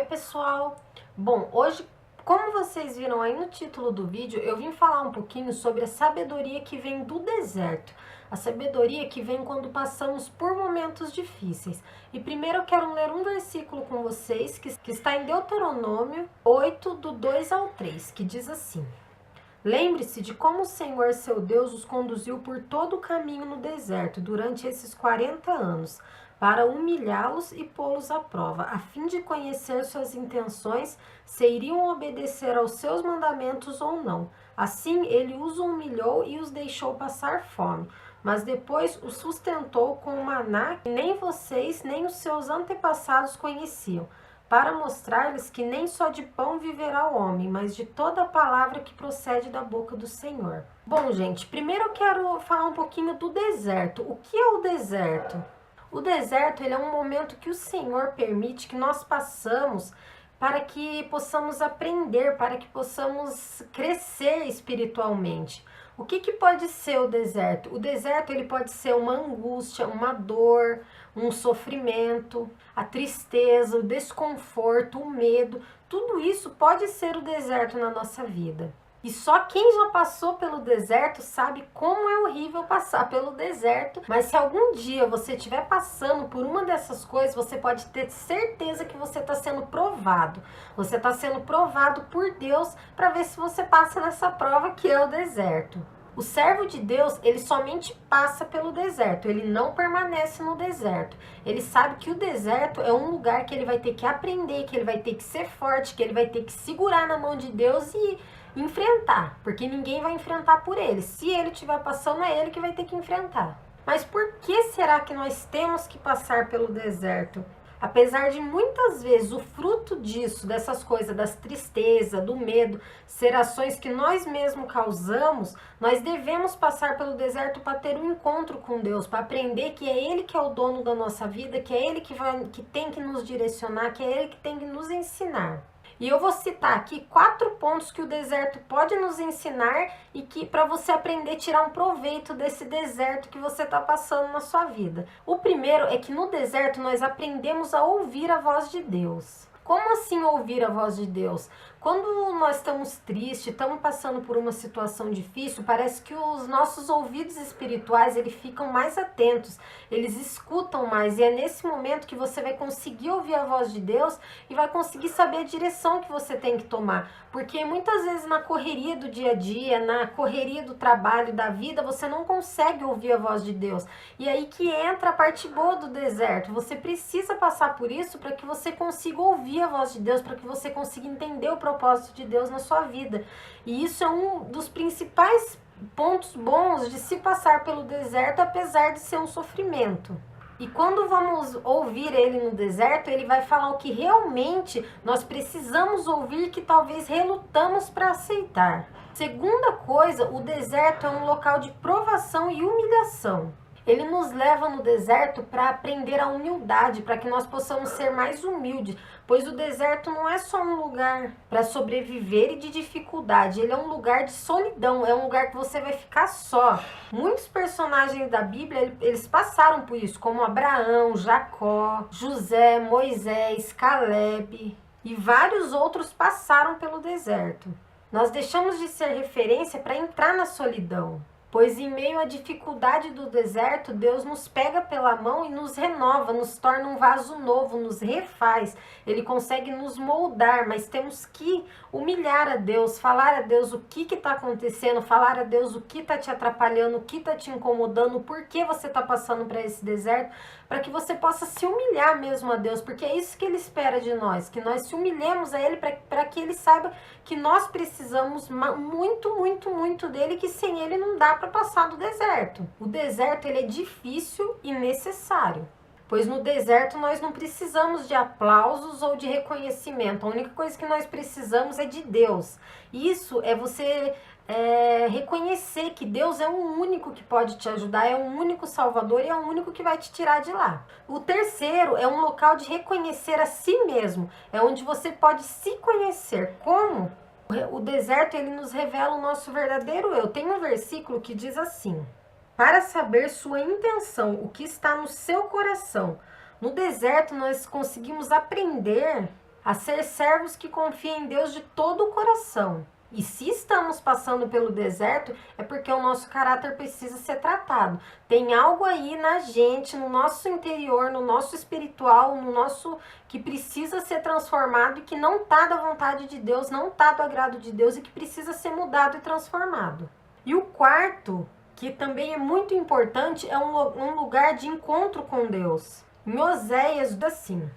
pessoal! Bom, hoje, como vocês viram aí no título do vídeo, eu vim falar um pouquinho sobre a sabedoria que vem do deserto. A sabedoria que vem quando passamos por momentos difíceis. E primeiro eu quero ler um versículo com vocês, que está em Deuteronômio 8, do 2 ao 3, que diz assim: Lembre-se de como o Senhor seu Deus os conduziu por todo o caminho no deserto durante esses 40 anos, para humilhá-los e pô-los à prova, a fim de conhecer suas intenções, se iriam obedecer aos seus mandamentos ou não. Assim, ele os humilhou e os deixou passar fome, mas depois os sustentou com o maná que nem vocês nem os seus antepassados conheciam, para mostrar-lhes que nem só de pão viverá o homem, mas de toda a palavra que procede da boca do Senhor. Bom, gente, primeiro eu quero falar um pouquinho do deserto. O que é o deserto? O deserto, ele é um momento que o Senhor permite que nós passamos para que possamos aprender, para que possamos crescer espiritualmente. O que pode ser o deserto? O deserto, ele pode ser uma angústia, uma dor, um sofrimento, a tristeza, o desconforto, o medo. Tudo isso pode ser o deserto na nossa vida. E só quem já passou pelo deserto sabe como é horrível passar pelo deserto. Mas se algum dia você estiver passando por uma dessas coisas, você pode ter certeza que você está sendo provado. Você está sendo provado por Deus para ver se você passa nessa prova que é o deserto. O servo de Deus, ele somente passa pelo deserto, ele não permanece no deserto. Ele sabe que o deserto é um lugar que ele vai ter que aprender, que ele vai ter que ser forte, que ele vai ter que segurar na mão de Deus e enfrentar, porque ninguém vai enfrentar por ele. Se ele estiver passando, é ele que vai ter que enfrentar. Mas por que será que nós temos que passar pelo deserto? Apesar de muitas vezes o fruto disso, dessas coisas, das tristezas, do medo, ser ações que nós mesmos causamos, nós devemos passar pelo deserto para ter um encontro com Deus, para aprender que é Ele que é o dono da nossa vida, que é Ele que tem que nos direcionar, que é Ele que tem que nos ensinar. E eu vou citar aqui 4 pontos que o deserto pode nos ensinar e que para você aprender a tirar um proveito desse deserto que você está passando na sua vida. O primeiro é que no deserto nós aprendemos a ouvir a voz de Deus. Como assim ouvir a voz de Deus? Quando nós estamos tristes, estamos passando por uma situação difícil, parece que os nossos ouvidos espirituais eles ficam mais atentos, eles escutam mais, e é nesse momento que você vai conseguir ouvir a voz de Deus e vai conseguir saber a direção que você tem que tomar. Porque muitas vezes na correria do dia a dia, na correria do trabalho, da vida, você não consegue ouvir a voz de Deus. E aí que entra a parte boa do deserto. Você precisa passar por isso para que você consiga ouvir a voz de Deus, para que você consiga entender o propósito de Deus na sua vida. E isso é um dos principais pontos bons de se passar pelo deserto, apesar de ser um sofrimento. E quando vamos ouvir ele no deserto, ele vai falar o que realmente nós precisamos ouvir, que talvez relutamos para aceitar. Segunda coisa, o deserto é um local de provação e humilhação. Ele nos leva no deserto para aprender a humildade, para que nós possamos ser mais humildes, pois o deserto não é só um lugar para sobreviver e de dificuldade, ele é um lugar de solidão, é um lugar que você vai ficar só. Muitos personagens da Bíblia, eles passaram por isso, como Abraão, Jacó, José, Moisés, Caleb e vários outros passaram pelo deserto. Nós deixamos de ser referência para entrar na solidão. Pois em meio à dificuldade do deserto, Deus nos pega pela mão e nos renova, nos torna um vaso novo, nos refaz. Ele consegue nos moldar, mas temos que humilhar a Deus, falar a Deus o que está acontecendo, falar a Deus o que está te atrapalhando, o que está te incomodando, por que você está passando para esse deserto, para que você possa se humilhar mesmo a Deus, porque é isso que Ele espera de nós, que nós se humilhemos a Ele para que Ele saiba que nós precisamos muito, muito, muito dEle, que sem Ele não dá para passar do deserto. O deserto ele é difícil e necessário, pois no deserto nós não precisamos de aplausos ou de reconhecimento. A única coisa que nós precisamos é de Deus. Isso é você reconhecer que Deus é o único que pode te ajudar, é o único Salvador e é o único que vai te tirar de lá. O terceiro é um local de reconhecer a si mesmo, é onde você pode se conhecer. Como? O deserto ele nos revela o nosso verdadeiro eu. Tem um versículo que diz assim: para saber sua intenção, o que está no seu coração. No deserto nós conseguimos aprender a ser servos que confiam em Deus de todo o coração. E se estamos passando pelo deserto, é porque o nosso caráter precisa ser tratado. Tem algo aí na gente, no nosso interior, no nosso espiritual, no nosso que precisa ser transformado e que não está da vontade de Deus, não está do agrado de Deus e que precisa ser mudado e transformado. E o quarto, que também é muito importante, é um lugar de encontro com Deus. Em Oséias diz assim: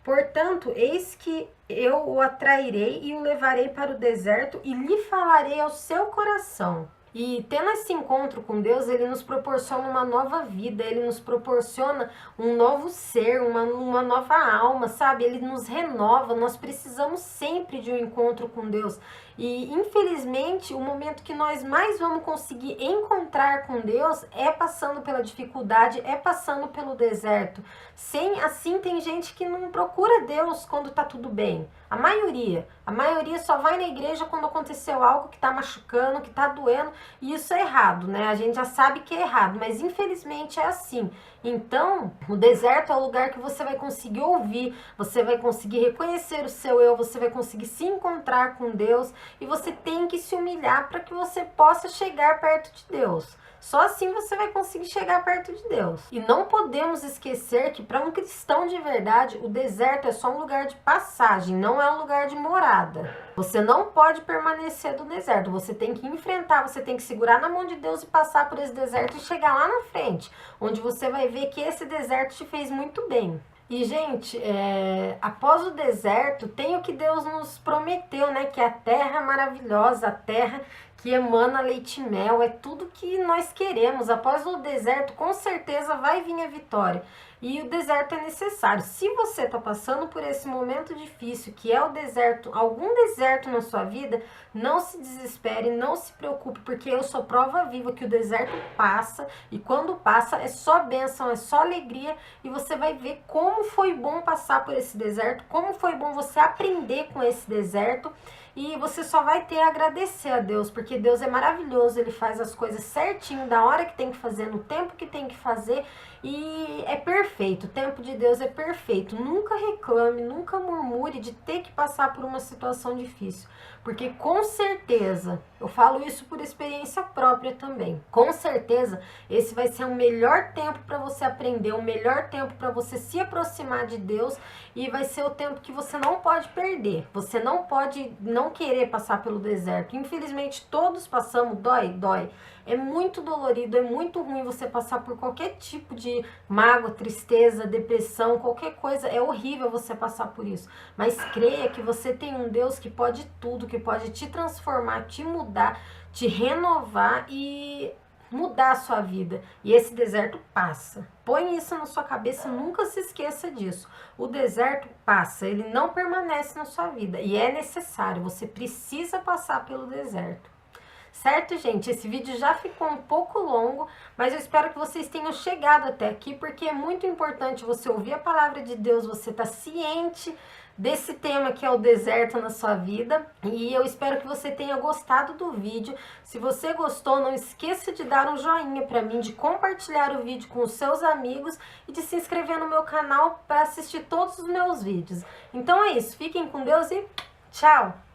portanto, eis que eu o atrairei e o levarei para o deserto e lhe falarei ao seu coração. E tendo esse encontro com Deus, ele nos proporciona uma nova vida, ele nos proporciona um novo ser, uma nova alma, sabe? Ele nos renova, nós precisamos sempre de um encontro com Deus. E infelizmente, o momento que nós mais vamos conseguir encontrar com Deus é passando pela dificuldade, é passando pelo deserto. Assim, tem gente que não procura Deus quando tá tudo bem. A maioria só vai na igreja quando aconteceu algo que tá machucando, que tá doendo, e isso é errado, né? A gente já sabe que é errado, mas infelizmente é assim. Então, o deserto é o lugar que você vai conseguir ouvir, você vai conseguir reconhecer o seu eu, você vai conseguir se encontrar com Deus, e você tem que se humilhar para que você possa chegar perto de Deus. Só assim você vai conseguir chegar perto de Deus. E não podemos esquecer que para um cristão de verdade, o deserto é só um lugar de passagem, não é um lugar de morada. Você não pode permanecer no deserto, você tem que enfrentar, você tem que segurar na mão de Deus e passar por esse deserto e chegar lá na frente, onde você vai ver que esse deserto te fez muito bem. E, gente, após o deserto, tem o que Deus nos prometeu, né? Que é a terra maravilhosa, a terra que emana leite e mel, é tudo que nós queremos. Após o deserto, com certeza vai vir a vitória. E o deserto é necessário. Se você está passando por esse momento difícil, que é o deserto, algum deserto na sua vida, não se desespere, não se preocupe, porque eu sou prova viva que o deserto passa, e quando passa é só bênção, é só alegria, e você vai ver como foi bom passar por esse deserto, como foi bom você aprender com esse deserto, e você só vai ter a agradecer a Deus, porque Deus é maravilhoso, Ele faz as coisas certinho, da hora que tem que fazer, no tempo que tem que fazer, e é perfeito, o tempo de Deus é perfeito. Nunca reclame, nunca murmure de ter que passar por uma situação difícil, porque com certeza, eu falo isso por experiência própria também, com certeza esse vai ser o melhor tempo para você aprender, o melhor tempo para você se aproximar de Deus, e vai ser o tempo que você não pode perder, você não pode não querer passar pelo deserto. Infelizmente todos passamos, dói, é muito dolorido, é muito ruim você passar por qualquer tipo de mágoa, tristeza, depressão, qualquer coisa, é horrível você passar por isso, mas creia que você tem um Deus que pode tudo, que pode te transformar, te mudar, te renovar e mudar a sua vida. E esse deserto passa. Põe isso na sua cabeça, nunca se esqueça disso. O deserto passa, ele não permanece na sua vida e é necessário, você precisa passar pelo deserto. Certo, gente? Esse vídeo já ficou um pouco longo, mas eu espero que vocês tenham chegado até aqui, porque é muito importante você ouvir a palavra de Deus, você estar ciente desse tema que é o deserto na sua vida, e eu espero que você tenha gostado do vídeo. Se você gostou, não esqueça de dar um joinha para mim, de compartilhar o vídeo com os seus amigos e de se inscrever no meu canal para assistir todos os meus vídeos. Então é isso, fiquem com Deus e tchau!